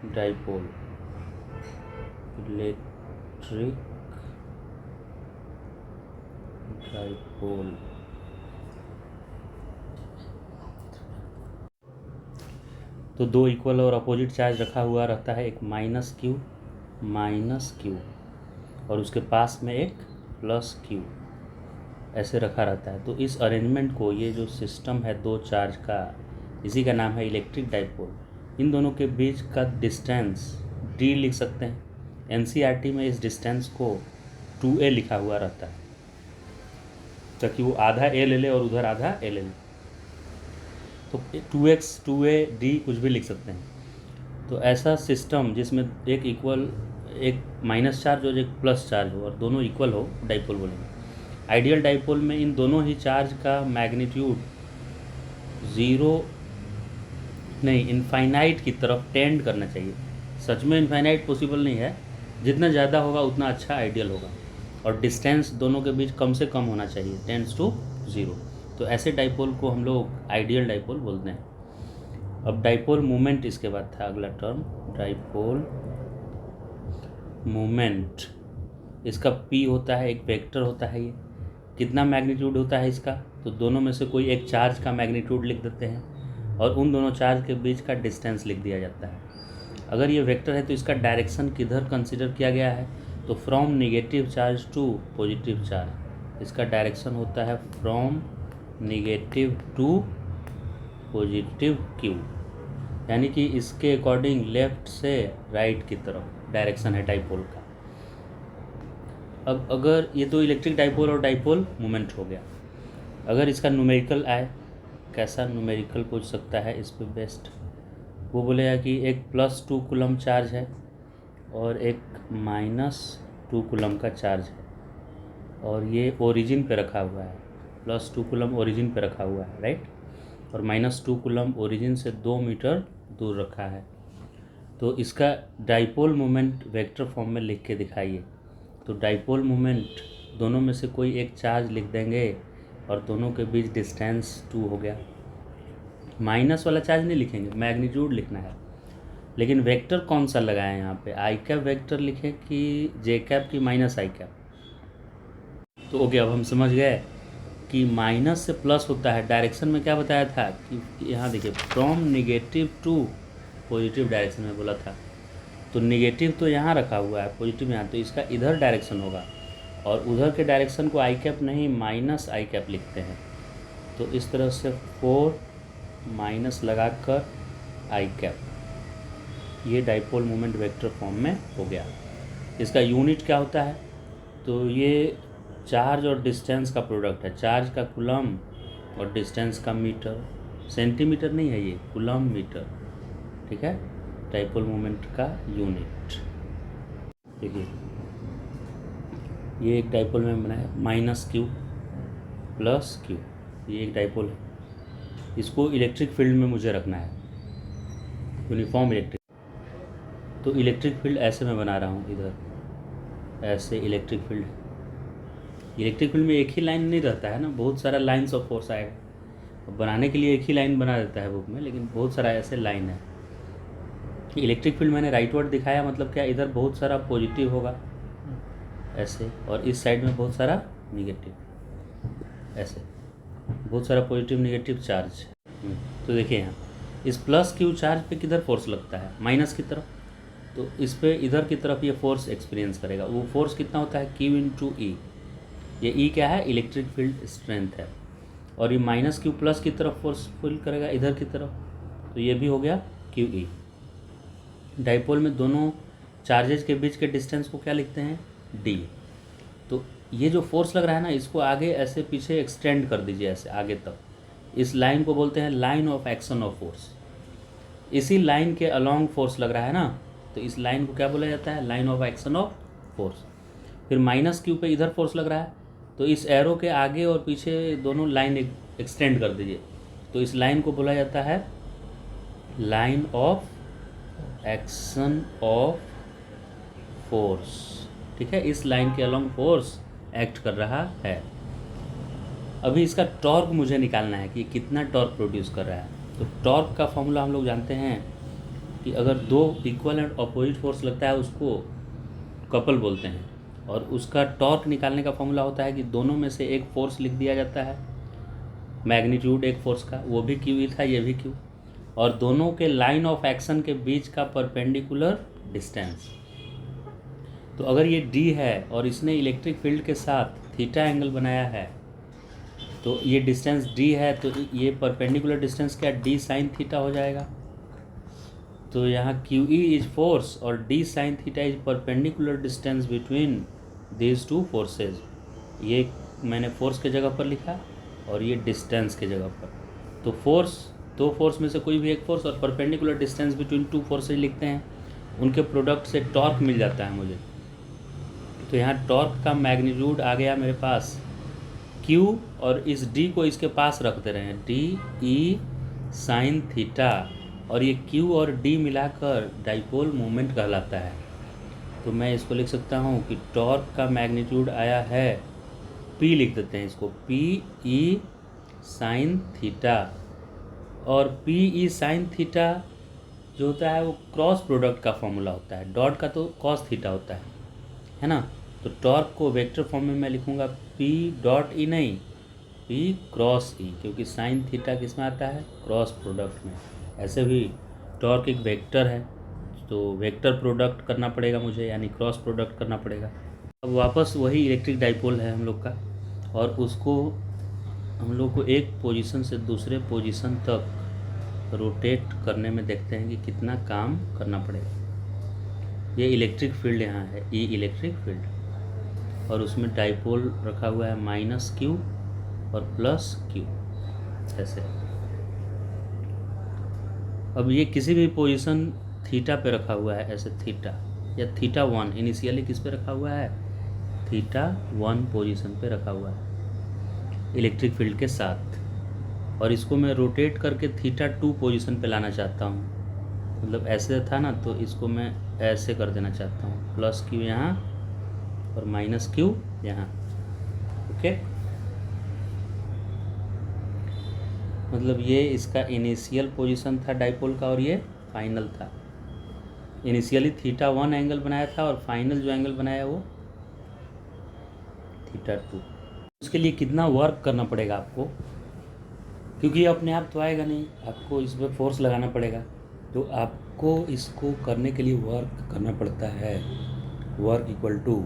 Dipole, electric dipole. तो दो equal और अपोजिट चार्ज रखा हुआ रहता है, एक माइनस क्यू और उसके पास में एक प्लस क्यू, ऐसे रखा रहता है। तो इस अरेंजमेंट को, ये जो सिस्टम है दो चार्ज का, इसी का नाम है इलेक्ट्रिक डाइपोल। इन दोनों के बीच का डिस्टेंस डी लिख सकते हैं। एनसीईआरटी में इस डिस्टेंस को 2a लिखा हुआ रहता है, ताकि वो आधा ए ले ले और उधर आधा ए ले ले। तो 2x 2a d कुछ भी लिख सकते हैं। तो ऐसा सिस्टम जिसमें एक इक्वल, एक माइनस चार्ज और एक प्लस चार्ज हो और दोनों इक्वल हो, डाइपोल बोलेंगे। आइडियल डाइपोल में इन दोनों ही चार्ज का मैग्नीट्यूड ज़ीरो नहीं, इनफाइनाइट की तरफ टेंड करना चाहिए। सच में इनफाइनाइट पॉसिबल नहीं है, जितना ज़्यादा होगा उतना अच्छा आइडियल होगा। और डिस्टेंस दोनों के बीच कम से कम होना चाहिए, टेंड्स टू ज़ीरो। तो ऐसे डाइपोल को हम लोग आइडियल डाइपोल बोलते हैं। अब डाइपोल मोमेंट इसके बाद था अगला टर्म, डाइपोल मोमेंट। इसका p होता है, एक वेक्टर होता है। ये कितना मैग्नीट्यूड होता है इसका, तो दोनों में से कोई एक चार्ज का मैग्नीट्यूड लिख देते हैं और उन दोनों चार्ज के बीच का डिस्टेंस लिख दिया जाता है। अगर ये वेक्टर है तो इसका डायरेक्शन किधर कंसिडर किया गया है, तो from negative charge to positive charge. इसका डायरेक्शन होता है from negative to positive Q, यानी कि इसके अकॉर्डिंग लेफ्ट से राइट की तरफ डायरेक्शन है डाइपोल का। अब अगर ये तो इलेक्ट्रिक डाइपोल और डाइपोल मोमेंट हो गया। अगर इसका न्यूमेरिकल आए, कैसा न्यूमेरिकल पूछ सकता है इस पे बेस्ट, वो बोलेगा कि एक +2 कूलम चार्ज है और एक -2 कूलम का चार्ज है और ये ओरिजिन पे रखा हुआ है। +2 कूलम ओरिजिन पे रखा हुआ है, राइट, और -2 कूलम ओरिजिन से 2 मीटर दूर रखा है। तो इसका डाइपोल मोमेंट वेक्टर फॉर्म में लिख के दिखाइए। तो डाइपोल मोमेंट, दोनों में से कोई एक चार्ज लिख देंगे और दोनों के बीच डिस्टेंस 2 हो गया। माइनस वाला चार्ज नहीं लिखेंगे, मैग्नीट्यूड लिखना है। लेकिन वेक्टर कौन सा लगाएं यहाँ पे, आई कैप वेक्टर लिखें कि जे कैप की -i कैप। तो ओके, अब हम समझ गए कि माइनस से प्लस होता है। डायरेक्शन में क्या बताया था कि यहाँ देखिए, from negative to positive direction में बोला था। तो नेगेटिव तो यहाँ रखा हुआ है, पॉजिटिव यहाँ, तो इसका इधर डायरेक्शन होगा और उधर के डायरेक्शन को आई कैप नहीं -i कैप लिखते हैं। तो इस तरह से 4 माइनस लगाकर आई कैप, ये डाइपोल मोमेंट वेक्टर फॉर्म में हो गया। इसका यूनिट क्या होता है, तो ये चार्ज और डिस्टेंस का प्रोडक्ट है। चार्ज का कूलम और डिस्टेंस का मीटर, सेंटीमीटर नहीं है ये, कूलम मीटर, ठीक है। डाइपोल मोमेंट का यूनिट देखिए, ये एक डाइपोल में बनाया -q +q, ये एक डाइपोल है। इसको इलेक्ट्रिक फील्ड में मुझे रखना है, यूनिफॉर्म इलेक्ट्रिक। तो इलेक्ट्रिक फील्ड ऐसे मैं बना रहा हूँ, इधर ऐसे इलेक्ट्रिक फील्ड। इलेक्ट्रिक फील्ड में एक ही लाइन नहीं रहता है ना, बहुत सारा लाइन्स ऑफ फोर्स आएगा। बनाने के लिए एक ही लाइन बना देता है बुक में, लेकिन बहुत सारा ऐसे लाइन है। इलेक्ट्रिक फील्ड मैंने राइट वर्ड दिखाया, मतलब क्या, इधर बहुत सारा पॉजिटिव होगा ऐसे, और इस साइड में बहुत सारा निगेटिव, ऐसे बहुत सारा पॉजिटिव निगेटिव चार्ज। तो देखिए यहाँ इस +q चार्ज पे किधर फोर्स लगता है, माइनस की तरफ, तो इस पे इधर की तरफ ये फोर्स एक्सपीरियंस करेगा। वो फोर्स कितना होता है, q × E। ये E क्या है, इलेक्ट्रिक फील्ड स्ट्रेंथ है। और ये -q प्लस की तरफ फोर्स फील करेगा इधर की तरफ, तो ये भी हो गया QE। डाइपोल में दोनों चार्जेज के बीच के डिस्टेंस को क्या लिखते हैं, D। तो ये जो फोर्स लग रहा है ना, इसको आगे ऐसे पीछे एक्सटेंड कर दीजिए, ऐसे आगे तक। इस लाइन को बोलते हैं line of action of force. इसी लाइन के अलोंग फोर्स लग रहा है ना, तो इस लाइन को क्या बोला जाता है, line of action of force. फिर -q पे इधर फोर्स लग रहा है, तो इस एरो के आगे और पीछे दोनों लाइन एक्सटेंड कर दीजिए, तो इस लाइन को बोला जाता है line of action of force, ठीक है। इस लाइन के अलोंग फोर्स एक्ट कर रहा है। अभी इसका टॉर्क मुझे निकालना है कि कितना टॉर्क प्रोड्यूस कर रहा है। तो टॉर्क का फॉर्मूला हम लोग जानते हैं, कि अगर दो इक्वल एंड अपोजिट फोर्स लगता है उसको कपल बोलते हैं, और उसका टॉर्क निकालने का फॉर्मूला होता है कि दोनों में से एक फोर्स लिख दिया जाता है, मैग्नीट्यूड एक फोर्स का, वो भी क्यू ही था, ये भी क्यू, और दोनों के लाइन ऑफ एक्शन के बीच का परपेंडिकुलर डिस्टेंस। तो अगर ये डी है और इसने इलेक्ट्रिक फील्ड के साथ थीटा एंगल बनाया है, तो ये डिस्टेंस डी है, तो ये परपेंडिकुलर डिस्टेंस क्या डी साइन थीटा हो जाएगा। तो यहाँ क्यू ई इज फोर्स और D sine theta is perpendicular distance between these two forces. ये मैंने फोर्स के जगह पर लिखा और ये डिस्टेंस के जगह पर। तो फोर्स, दो फोर्स में से कोई भी एक फोर्स, और perpendicular distance between two forces लिखते हैं, उनके प्रोडक्ट से टॉर्क मिल जाता है मुझे। तो यहाँ टॉर्क का मैग्नीट्यूड आ गया मेरे पास Q, और इस D को इसके पास रख दे रहे हैं, डी ई साइन थीटा, और ये Q और D मिलाकर डाइपोल मोमेंट कहलाता है। तो मैं इसको लिख सकता हूँ कि टॉर्क का मैग्नीट्यूड आया है P, लिख देते हैं इसको P E साइन थीटा, और P E साइन थीटा जो होता है वो क्रॉस प्रोडक्ट का फॉर्मूला होता है, डॉट का तो कॉस थीटा होता है ना। तो टॉर्क को वेक्टर फॉर्म में मैं लिखूँगा P डॉट ई, नहीं P क्रॉस ई, क्योंकि साइन थीटा किस में आता है, क्रॉस प्रोडक्ट में। ऐसे भी टॉर्क एक वेक्टर है, तो वेक्टर प्रोडक्ट करना पड़ेगा मुझे, यानी क्रॉस प्रोडक्ट करना पड़ेगा। अब वापस वही इलेक्ट्रिक डाइपोल है हम लोग का, और उसको हम लोग को एक पोजीशन से दूसरे पोजीशन तक रोटेट करने में देखते हैं कि कितना काम करना पड़ेगा। ये इलेक्ट्रिक फील्ड यहाँ है, ई इलेक्ट्रिक फील्ड, और उसमें डाइपोल रखा हुआ है -Q और +Q ऐसे। अब ये किसी भी पोजीशन थीटा पे रखा हुआ है, ऐसे थीटा या θ1, इनिशियली किस पे रखा हुआ है, θ1 पोजीशन पे रखा हुआ है इलेक्ट्रिक फील्ड के साथ, और इसको मैं रोटेट करके θ2 पोजीशन पे लाना चाहता हूँ। मतलब ऐसे था ना, तो इसको मैं ऐसे कर देना चाहता हूँ, +Q यहाँ और -Q यहाँ। ओके, मतलब ये इसका इनिशियल पोजीशन था डाइपोल का, और ये फाइनल था। इनिशियली θ1 एंगल बनाया था, और फाइनल जो एंगल बनाया वो θ2। उसके लिए कितना वर्क करना पड़ेगा आपको, क्योंकि ये अपने आप तो आएगा नहीं, आपको इस पर फोर्स लगाना पड़ेगा। तो आपको इसको करने के लिए वर्क करना पड़ता है, work equal to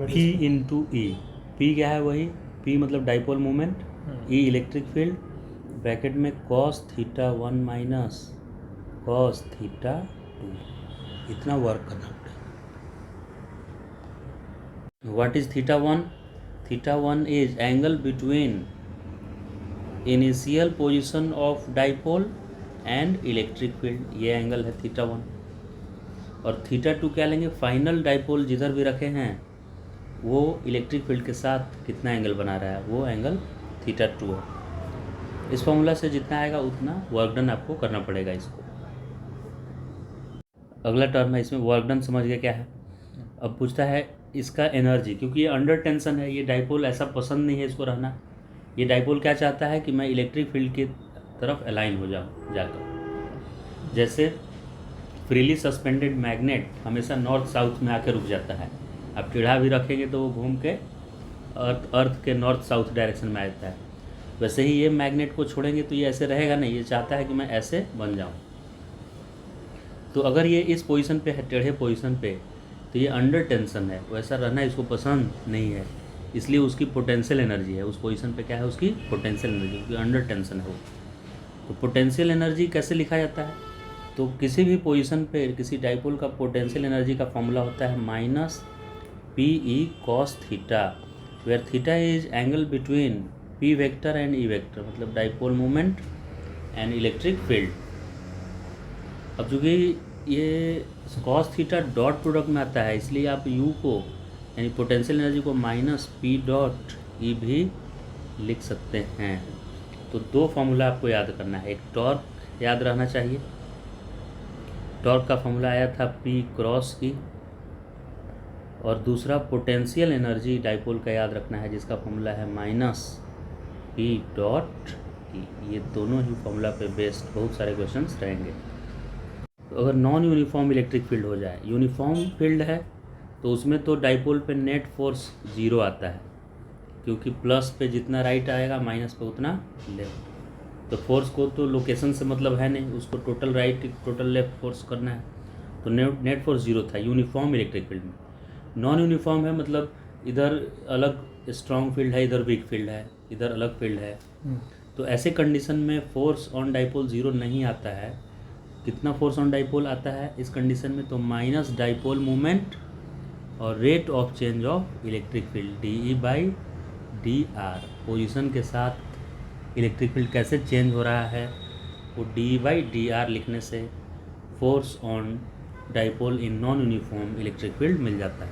P into E. P क्या है, वही P मतलब dipole moment, E electric field, bracket में cos θ1 माइनस cos θ2, इतना वर्क करना पड़ेगा। What is θ1? θ1 is angle between initial position of dipole and electric field, ये एंगल है θ1। और θ2 क्या लेंगे, फाइनल डाइपोल जिधर भी रखे हैं वो इलेक्ट्रिक फील्ड के साथ कितना एंगल बना रहा है, वो एंगल θ2 है। इस फॉर्मूला से जितना आएगा उतना वर्क डन आपको करना पड़ेगा इसको। अगला टर्म है, इसमें वर्क डन समझ गए क्या है। अब पूछता है इसका एनर्जी, क्योंकि ये अंडर टेंशन है, ये डाइपोल ऐसा पसंद नहीं है इसको रहना। ये डाइपोल क्या चाहता है कि मैं इलेक्ट्रिक फील्ड की तरफ अलाइन हो जाऊँ जाकर। जैसे फ्रीली सस्पेंडेड मैग्नेट हमेशा नॉर्थ साउथ में आके रुक जाता है, आप टेढ़ा भी रखेंगे तो वो घूम के अर्थ के नॉर्थ साउथ डायरेक्शन में आ जाता है। वैसे ही ये मैग्नेट को छोड़ेंगे तो ये ऐसे रहेगा नहीं, ये चाहता है कि मैं ऐसे बन जाऊं। तो अगर ये इस पोजीशन पे है, टेढ़े पोजीशन पे, तो ये अंडर टेंशन है, वैसा रहना इसको पसंद नहीं है, इसलिए उसकी पोटेंशियल एनर्जी है उस पोजीशन पे, क्या है उसकी पोटेंशियल एनर्जी, क्योंकि अंडर टेंशन है वो। तो पोटेंशियल एनर्जी कैसे लिखा जाता है, तो किसी भी पोजीशन पे किसी डाइपोल का पोटेंशियल एनर्जी का फॉर्मूला होता है -PE cos theta, where theta is angle between P vector and E vector, मतलब dipole moment and electric field. अब चूँकि ये cos थीटा डॉट प्रोडक्ट में आता है, इसलिए आप U को यानी पोटेंशियल एनर्जी को -P.E भी लिख सकते हैं। तो दो फॉर्मूला आपको याद करना है, एक टॉर्क याद रहना चाहिए, टॉर्क का फॉर्मूला आया था P क्रॉस E, और दूसरा पोटेंशियल एनर्जी डाइपोल का याद रखना है, जिसका फॉर्मूला है -P.E। ई, ये दोनों ही फॉर्मूला पे बेस्ड बहुत सारे क्वेश्चंस रहेंगे। तो अगर नॉन यूनिफॉर्म इलेक्ट्रिक फील्ड हो जाए, यूनिफॉर्म फील्ड है तो उसमें तो डाइपोल पे नेट फोर्स 0 आता है, क्योंकि प्लस पे जितना राइट आएगा माइनस पे उतना लेफ्ट। तो फोर्स को तो लोकेशन से मतलब है नहीं, उसको total right total left force करना है। तो नेट फोर्स 0 था यूनिफॉर्म इलेक्ट्रिक फील्ड में। नॉन यूनिफॉर्म है मतलब इधर अलग स्ट्रॉन्ग फील्ड है, इधर वीक फील्ड है, इधर अलग फील्ड है। तो ऐसे कंडीशन में फोर्स ऑन डाइपोल 0 नहीं आता है। कितना फोर्स ऑन डाइपोल आता है इस कंडीशन में? तो माइनस डाइपोल मोमेंट और rate of change of electric field DE/DR। Position के साथ इलेक्ट्रिक फील्ड कैसे चेंज हो रहा है वो DE/DR लिखने से force on dipole in non uniform electric field मिल जाता है।